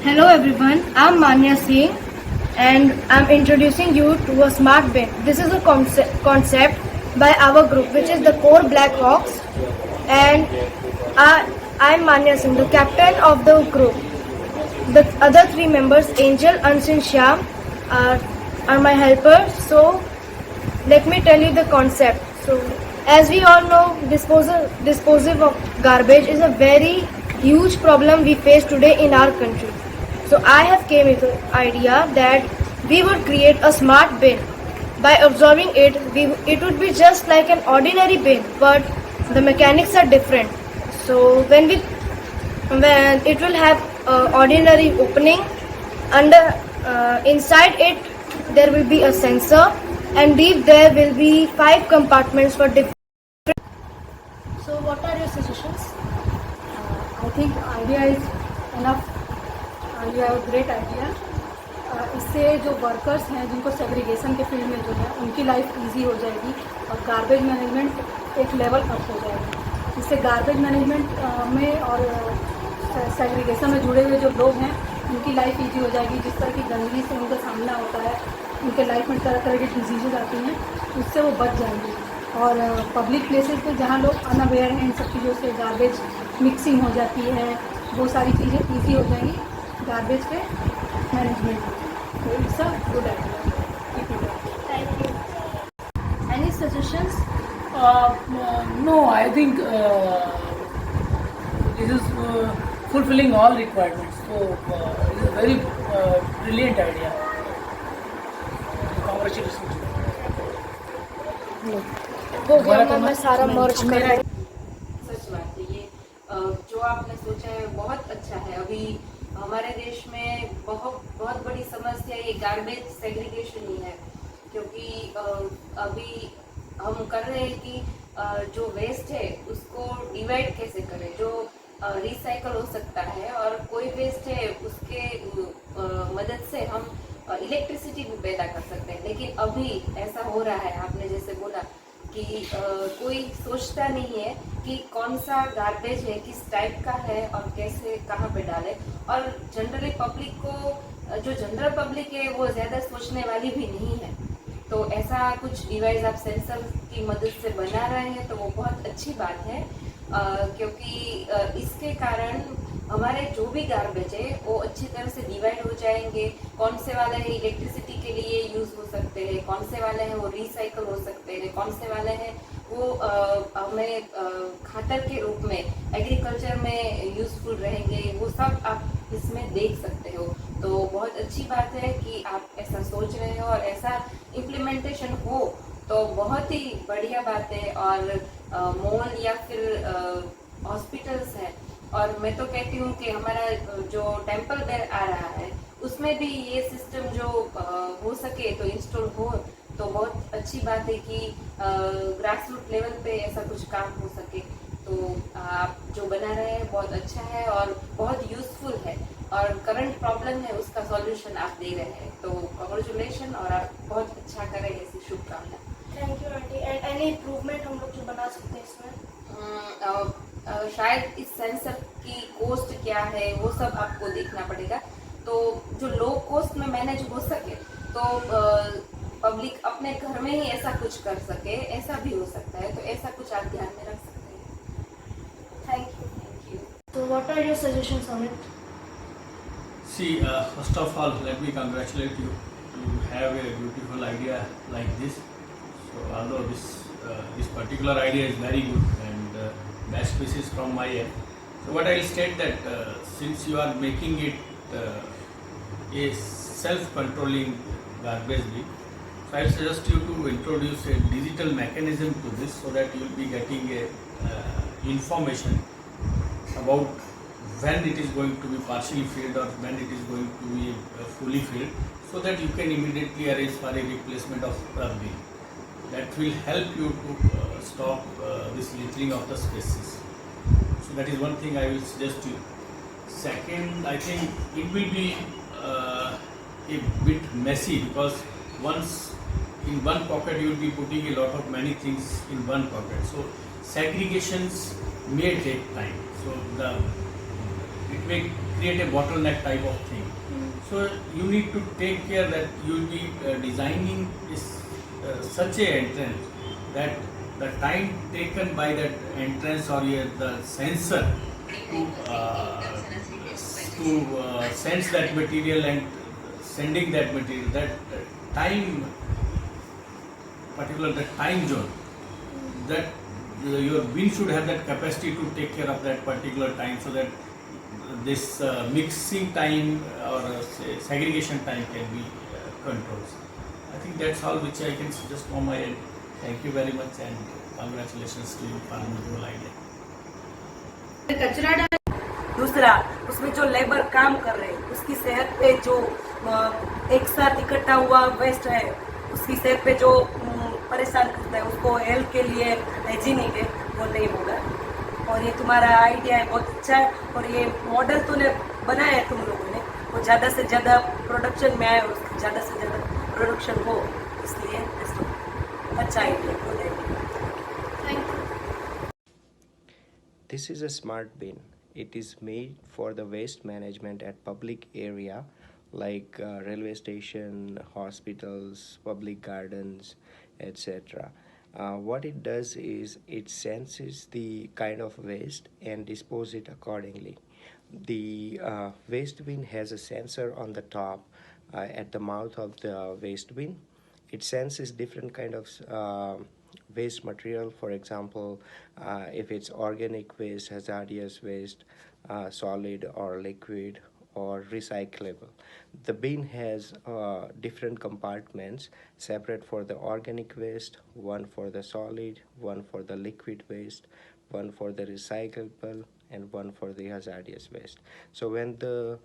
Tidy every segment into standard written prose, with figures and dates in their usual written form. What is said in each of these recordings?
Hello everyone, I'm Manya Singh and I'm introducing you to a smart bin. This is a concept by our group which is the Core Black Hawks, and I'm Manya Singh, the captain of the group. The other three members, Angel, Ansin, Shyam, are my helpers. So let me tell you the concept. So as we all know, disposal of garbage is a very huge problem we face today in our country. So I have came with the idea that we would create a smart bin. By observing it, it would be just like an ordinary bin, but the mechanics are different. So when it will have ordinary opening, under inside it there will be a sensor, and deep there will be 5 compartments for different. So what are your suggestions? I think idea is enough. You have a great idea. इससे जो workers हैं जिनको segregation के field में जो है उनकी life easy हो जाएगी और गार्बेज मैनेजमेंट एक लेवल अप हो जाएगी. इससे गार्बेज मैनेजमेंट में और सेग्रीगेशन में जुड़े हुए जो लोग हैं उनकी लाइफ इजी हो जाएगी. जिस तरह की गंदगी से उनका सामना होता है, उनके लाइफ में तरह तरह की डिजीजेज आती हैं, उससे वो बच जाएंगे. और पब्लिक प्लेसेस पे जहाँ लोग अनअवेयर हैं इन सब चीज़ों से, गार्बेज मिक्सिंग हो जाती है, वो सारी चीज़ें ईजी हो जाएंगी गार्बेज के मैनेजमेंट. तो it's a good idea. Thank you. Any suggestions? No, I think this is fulfilling all requirements. So it's a very brilliant idea. Congratulations. हो गया, मैं सारा मर्ज कर रहा हूँ. सच बात है. ये जो आपने सोचा है बहुत अच्छा है. अभी हमारे देश में बहुत बड़ी समस्या ये गार्बेज सेग्रीगेशन ही है, क्योंकि अभी हम कर रहे हैं कि जो वेस्ट है उसको डिवाइड कैसे करें, जो रिसाइकल हो सकता है, और कोई वेस्ट है उसके मदद से हम इलेक्ट्रिसिटी भी पैदा कर सकते हैं. लेकिन अभी ऐसा हो रहा है, आपने जैसे बोला कि कोई सोचता नहीं है कि कौन सा गार्बेज है, किस टाइप का है और कैसे कहाँ पे डाले. और जनरली पब्लिक को, जो जनरल पब्लिक है वो ज़्यादा सोचने वाली भी नहीं है. तो ऐसा कुछ डिवाइस आप सेंसर की मदद से बना रहे हैं तो वो बहुत अच्छी बात है, क्योंकि इसके कारण हमारे जो भी गार्बेज है वो अच्छी तरह से डिवाइड हो जाएंगे. कौन से वाले हैं इलेक्ट्रिसिटी के लिए यूज हो सकते हैं, कौन से वाले हैं वो रिसाइकल हो सकते हैं, कौन से वाले हैं वो हमें खातर के रूप में एग्रीकल्चर में यूजफुल रहेंगे. वो सब आप इसमें देख सकते हो. तो बहुत अच्छी बात है कि आप ऐसा सोच रहे हो और ऐसा इम्प्लीमेंटेशन हो तो बहुत ही बढ़िया बात है. और मॉल या फिर हॉस्पिटल्स है, और मैं तो कहती हूँ कि हमारा जो टेम्पल बेर आ रहा है उसमें भी ये सिस्टम जो हो सके तो इंस्टॉल हो तो बहुत अच्छी बात है कि ग्रास रूट लेवल पे ऐसा कुछ काम हो सके. तो आप जो बना रहे हैं बहुत अच्छा है और बहुत यूजफुल है, और करंट प्रॉब्लम है उसका सॉल्यूशन आप दे रहे हैं. तो कांग्रेचुलेशन, और आप बहुत अच्छा करें, ऐसी शुभकामना. Thank you aunty. And any improvement हम लोग जो बना सकते हैं इसमें? शायद इस सेंसर की कॉस्ट क्या है वो सब आपको देखना पड़ेगा. तो जो लो कॉस्ट में मैनेज हो सके तो पब्लिक अपने घर में ही ऐसा कुछ कर सके, ऐसा भी हो सकता है. तो ऐसा कुछ आप ध्यान में रख सकते हैं. Thank you. So what are your suggestions on it? See, first of all, let me congratulate you to have a beautiful idea like this. So, although this particular idea is very good, and best wishes from my end. So, what I will state that since you are making it a self-controlling garbage bin, so I will suggest you to introduce a digital mechanism to this, so that you will be getting a information about when it is going to be partially filled or when it is going to be fully filled, so that you can immediately arrange for a replacement of bin. That will help you to stop this littering of the spaces. So that is one thing I will suggest you. Second, I think it will be a bit messy, because once in one pocket you will be putting a lot of many things in one pocket. So segregations may take time. So the it may create a bottleneck type of thing. So you need to take care that you will be designing is such a entrance that the time taken by that entrance or the sensor to sense that material and sending that material, that time, particular that time zone, that your bin should have that capacity to take care of that particular time, so that this mixing time or say segregation time can be controlled. I think that's all which I can suggest from my end. Thank you very much and congratulations to you for the whole idea. कचरा डाल, दूसरा उसमें जो labour काम कर रहे हैं उसकी सेहत पे जो एक साथ इकट्ठा हुआ वेस्ट है उसकी सेहत पे जो परेशान करता है, उसको हेल्थ के लिए हाइजीनिक है वो नहीं होगा। और ये तुम्हारा आइडिया है बहुत अच्छा है, और ये मॉडल तूने बनाया है तुम लोगों ने, वो ज़्यादा से ज़्यादा प्रोडक्शन में आए और ज़्यादा से ज़्यादा प्रोडक्शन हो, इसलिए अच्छा idea, good idea. Thank you. This is a smart bin. It is made for the waste management at public area like railway station, hospitals, public gardens, etc. What it does is it senses the kind of waste and disposes it accordingly. The waste bin has a sensor on the top at the mouth of the waste bin. It senses different kind of waste material, for example, if it's organic waste, hazardous waste, solid or liquid or recyclable. The bin has different compartments separate for the organic waste, one for the solid, one for the liquid waste, one for the recyclable, and one for the hazardous waste. So when the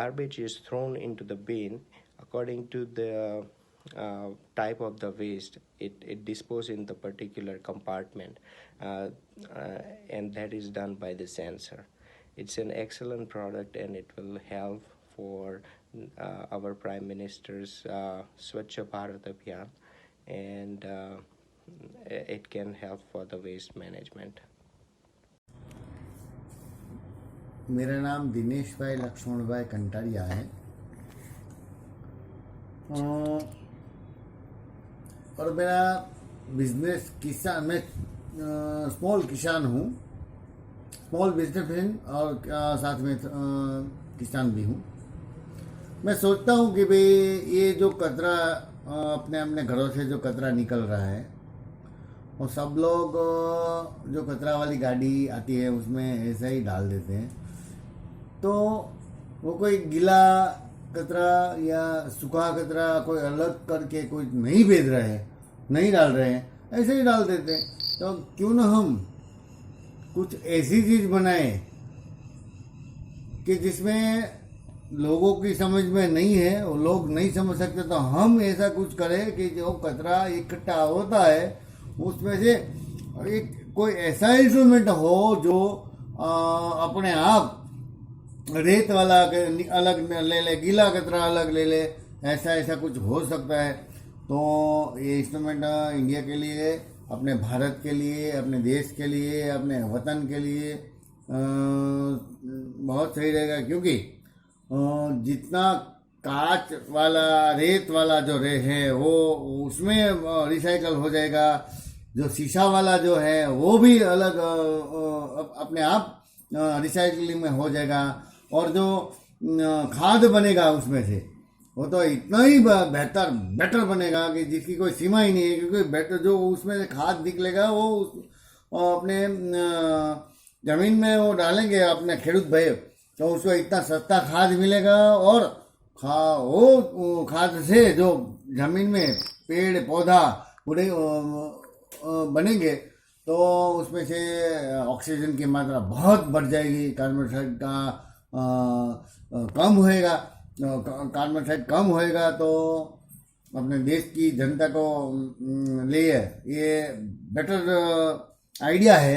garbage is thrown into the bin, according to the type of the waste, it disposes in the particular compartment, and that is done by the sensor. It's an excellent product, and it will help for our Prime Minister's Swachh Bharat Abhiyan, and it can help for the waste management. मेरा नाम दिनेश भाई लक्ष्मण भाई कंटारिया है और मेरा business किसान, मैं small किसान हूँ, स्मॉल बिजनेसमैन और साथ में किसान भी हूँ। मैं सोचता हूँ कि भाई ये जो कचरा अपने अपने घरों से जो कचरा निकल रहा है, और सब लोग जो कचरा वाली गाड़ी आती है उसमें ऐसा ही डाल देते हैं, तो वो कोई गीला कचरा या सूखा कचरा कोई अलग करके कोई नहीं भेज रहे हैं, नहीं डाल रहे हैं, ऐसे ही डाल देते हैं। तो क्यों ना हम कुछ ऐसी चीज़ बनाए कि जिसमें लोगों की समझ में नहीं है, वो लोग नहीं समझ सकते, तो हम ऐसा कुछ करें कि जो कचरा इकट्ठा होता है उसमें से एक कोई ऐसा इंस्ट्रूमेंट हो जो अपने आप रेत वाला अलग ले ले, गीला कचरा अलग ले ले, ऐसा कुछ हो सकता है। तो ये इंस्ट्रूमेंट इंडिया के लिए, अपने भारत के लिए, अपने देश के लिए, अपने वतन के लिए बहुत सही रहेगा, क्योंकि जितना कांच वाला रेत वाला जो है वो उसमें रिसाइकल हो जाएगा, जो शीशा वाला जो है वो भी अलग अपने आप रिसाइकलिंग में हो जाएगा, और जो खाद बनेगा उसमें से वो तो इतना ही बेटर बनेगा कि जिसकी कोई सीमा ही नहीं है, क्योंकि बेटर जो उसमें से खाद निकलेगा वो अपने ज़मीन में वो डालेंगे अपने खेडूत भाई, तो उसको इतना सस्ता खाद मिलेगा, और वो खाद से जो ज़मीन में पेड़ पौधा पूरे बनेंगे, तो उसमें से ऑक्सीजन की मात्रा बहुत बढ़ जाएगी, कार्बन डाइऑक्साइड का कम होएगा, कार्बन डाइऑक्साइड कम होएगा, तो अपने देश की जनता को लिए ये बेटर आइडिया है।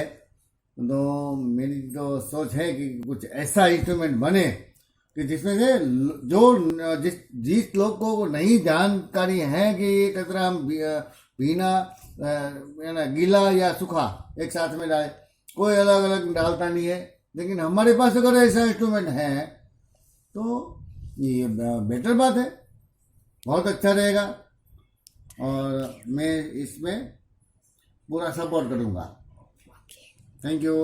तो मेरी तो सोच है कि कुछ ऐसा इंस्ट्रूमेंट बने कि जिसमें से जो जिस लोग को नहीं जानकारी है कि ये कचरा हम पीना गीला या सूखा एक साथ में डाले, कोई अलग अलग डालता नहीं है, लेकिन हमारे पास अगर ऐसा इंस्ट्रूमेंट है तो ये बेटर बात है, बहुत अच्छा रहेगा और मैं इसमें पूरा सपोर्ट करूँगा। Thank you.